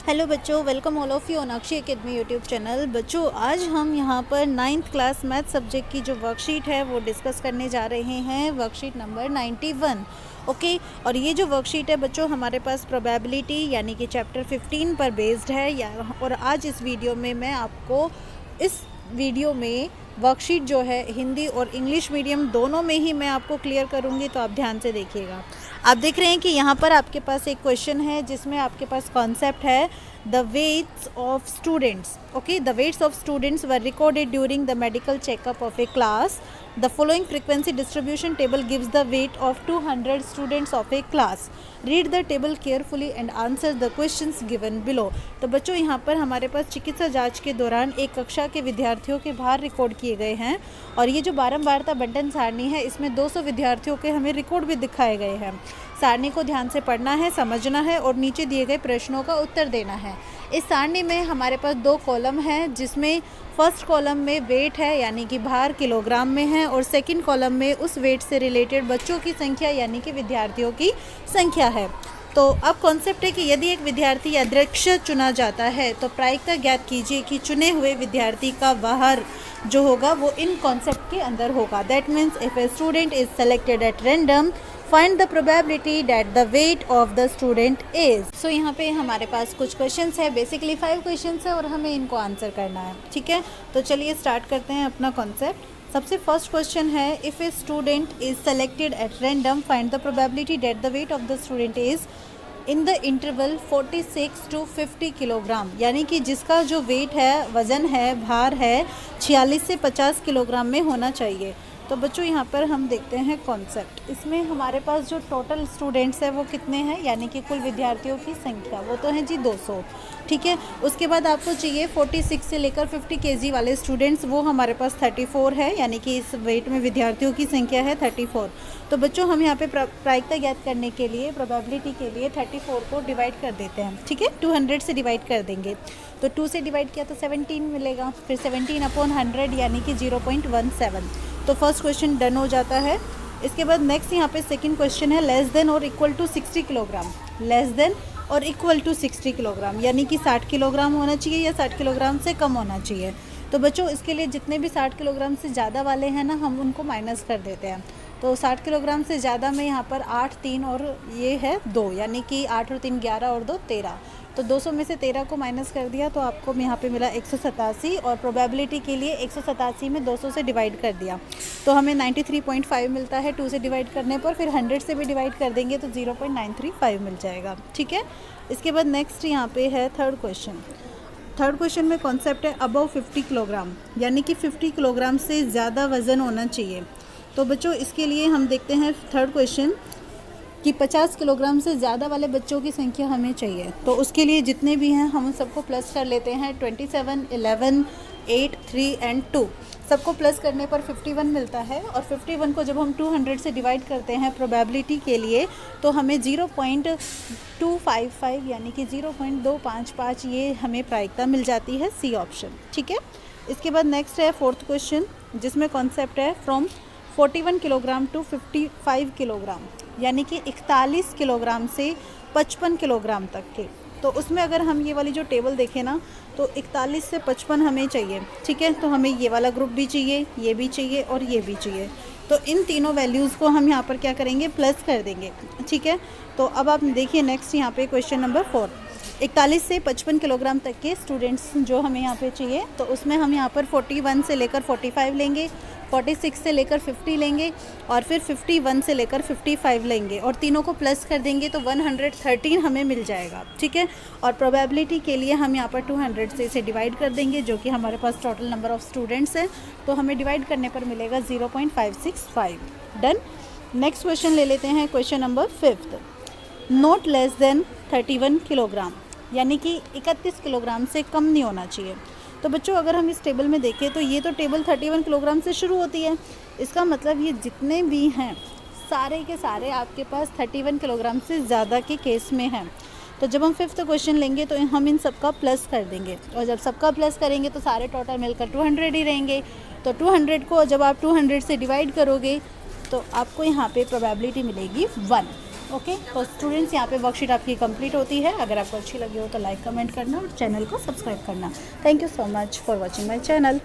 Hello बच्चों, welcome all of you on Akshay academy YouTube channel. बच्चों, आज हम यहाँ पर 9th क्लास मैथ सब्जेक्ट की जो वर्कशीट है वो डिस्कस करने जा रहे हैं, वर्कशीट नंबर 91। ओके, और ये जो वर्कशीट है बच्चों हमारे पास प्रोबेबिलिटी यानी कि चैप्टर 15 पर बेस्ड है और आज इस वीडियो में मैं आपको इस वीडियो में वर्कशीट जो है हिंदी और इंग्लिश मीडियम दोनों में ही मैं आपको क्लियर करूँगी, तो आप ध्यान से देखिएगा। आप देख रहे हैं कि यहाँ पर आपके पास एक क्वेश्चन है जिसमें आपके पास कॉन्सेप्ट है the weights of students. Okay, the weights of students were recorded during the medical checkup of a class. The following frequency distribution table gives the weight of 200 students of a class. Read the table carefully and answer the questions given below. तो बच्चों, यहाँ पर हमारे पास चिकित्सा जांच के दौरान एक कक्षा के विद्यार्थियों के भार रिकॉर्ड किए गए हैं और ये जो बारंबारता बंटन सारणी है इसमें 200 विद्यार्थियों के हमें रिकॉर्ड भी दिखाए गए हैं। सारणी को ध्यान से पढ़ना है, समझना है और नीचे दिए गए प्रश्नों का उत्तर देना है। इस सारणी में हमारे पास 2 कॉलम हैं जिसमें फर्स्ट कॉलम में वेट है यानी कि भार किलोग्राम में है और सेकंड कॉलम में उस वेट से रिलेटेड बच्चों की संख्या यानी कि विद्यार्थियों की संख्या है। तो अब कॉन्सेप्ट है कि यदि एक विद्यार्थी अध्यक्ष चुना जाता है तो प्रायिकता ज्ञात कीजिए कि चुने हुए विद्यार्थी का भार जो होगा वो इन कॉन्सेप्ट के अंदर होगा। That means if a student is selected at random, find the probability that the weight of the student is. So यहाँ पे हमारे पास कुछ क्वेश्चंस है, बेसिकली 5 क्वेश्चंस है और हमें इनको आंसर करना है। ठीक है, तो चलिए स्टार्ट करते हैं अपना कॉन्सेप्ट। सबसे फर्स्ट क्वेश्चन है, if a student is selected at random, find the probability that the weight of the student is in the interval 46 to 50 kilogram, यानी कि जिसका जो वेट है, वज़न है, भार है 46 से 50 किलोग्राम में होना चाहिए। तो बच्चों यहाँ पर हम देखते हैं कॉन्सेप्ट। इसमें हमारे पास जो टोटल स्टूडेंट्स हैं वो कितने हैं, यानी कि कुल विद्यार्थियों की संख्या वो तो है जी 200। ठीक है, उसके बाद आपको चाहिए 46 से लेकर 50 केजी वाले स्टूडेंट्स, वो हमारे पास 34 है, यानी कि इस वेट में विद्यार्थियों की संख्या है 34। तो बच्चों हम यहाँ पे प्रायिकता ज्ञात करने के लिए, प्रोबेबिलिटी के लिए 34 को डिवाइड कर देते हैं। ठीक है, 200 से डिवाइड कर देंगे तो 2 से डिवाइड किया तो 17 मिलेगा, फिर 17/100 यानी कि 0.17। तो फर्स्ट क्वेश्चन डन हो जाता है। इसके बाद नेक्स्ट यहाँ पे सेकंड क्वेश्चन है, लेस देन और equal to 60 kilogram. Less than और इक्वल टू 60 किलोग्राम यानी कि 60 किलोग्राम होना चाहिए या 60 किलोग्राम से कम होना चाहिए। तो बच्चों इसके लिए जितने भी 60 किलोग्राम से ज़्यादा वाले हैं ना, हम उनको माइनस कर देते हैं। तो 60 किलोग्राम से ज़्यादा में यहाँ पर 8, 3 और ये है 2, यानी कि 8 और 3 11 और 2 13। तो 200 में से 13 को माइनस कर दिया तो आपको यहाँ पे मिला 187 और प्रोबेबिलिटी के लिए 187 में 200 से डिवाइड कर दिया तो हमें 93.5 मिलता है 2 से डिवाइड करने पर। फिर 100 से भी डिवाइड कर देंगे तो 0.935 मिल जाएगा। ठीक है, इसके बाद नेक्स्ट यहाँ पे है थर्ड क्वेश्चन। थर्ड क्वेश्चन में कॉन्सेप्ट है अबव 50 किलोग्राम, यानी कि 50 किलोग्राम से ज़्यादा वज़न होना चाहिए। तो बच्चों इसके लिए हम देखते हैं थर्ड क्वेश्चन कि 50 किलोग्राम से ज़्यादा वाले बच्चों की संख्या हमें चाहिए। तो उसके लिए जितने भी हैं हम उन सबको प्लस कर लेते हैं। 27, 11, 8, 3 एंड 2 सबको प्लस करने पर 51 मिलता है और 51 को जब हम 200 से डिवाइड करते हैं प्रोबेबिलिटी के लिए तो हमें 0.255 यानी कि 0.255 ये हमें प्रायिकता मिल जाती है, सी ऑप्शन। ठीक है, इसके बाद नेक्स्ट है फोर्थ क्वेश्चन जिसमें कॉन्सेप्ट है फ्रॉम 41 किलोग्राम टू 55 किलोग्राम, यानी कि 41 किलोग्राम से 55 किलोग्राम तक के। तो उसमें अगर हम ये वाली जो टेबल देखें ना तो 41 से 55 हमें चाहिए। ठीक है, तो हमें ये वाला ग्रुप भी चाहिए, ये भी चाहिए और ये भी चाहिए। तो इन तीनों वैल्यूज़ को हम यहाँ पर क्या करेंगे, प्लस कर देंगे। ठीक है, तो अब आप देखिए नेक्स्ट यहाँ पे क्वेश्चन नंबर 4, 41 से 55 किलोग्राम तक के स्टूडेंट्स जो हमें यहाँ पे चाहिए। तो उसमें हम यहाँ पर 41 से लेकर 45 लेंगे, 46 से लेकर 50 लेंगे और फिर 51 से लेकर 55 लेंगे और तीनों को प्लस कर देंगे तो 113 हमें मिल जाएगा। ठीक है, और प्रोबेबिलिटी के लिए हम यहाँ पर 200 से इसे डिवाइड कर देंगे जो कि हमारे पास टोटल नंबर ऑफ़ स्टूडेंट्स है, तो हमें डिवाइड करने पर मिलेगा 0.565। डन। नेक्स्ट क्वेश्चन ले लेते हैं, question number 5, not less than 31 kilogram, यानी कि 31 किलोग्राम से कम नहीं होना चाहिए। तो बच्चों अगर हम इस टेबल में देखें तो ये तो टेबल 31 किलोग्राम से शुरू होती है, इसका मतलब ये जितने भी हैं सारे के सारे आपके पास 31 किलोग्राम से ज़्यादा के केस में हैं। तो जब हम 5th क्वेश्चन लेंगे तो हम इन सबका प्लस कर देंगे और जब सबका प्लस करेंगे तो सारे टोटल मिलकर 200 ही रहेंगे। तो 200 को जब आप 200 से डिवाइड करोगे तो आपको यहाँ पे प्रोबेबिलिटी मिलेगी 1। ओके, तो स्टूडेंट्स यहाँ पे वर्कशीट आपकी कंप्लीट होती है। अगर आपको अच्छी लगी हो तो लाइक कमेंट करना और चैनल को सब्सक्राइब करना। Thank you so much for watching my channel.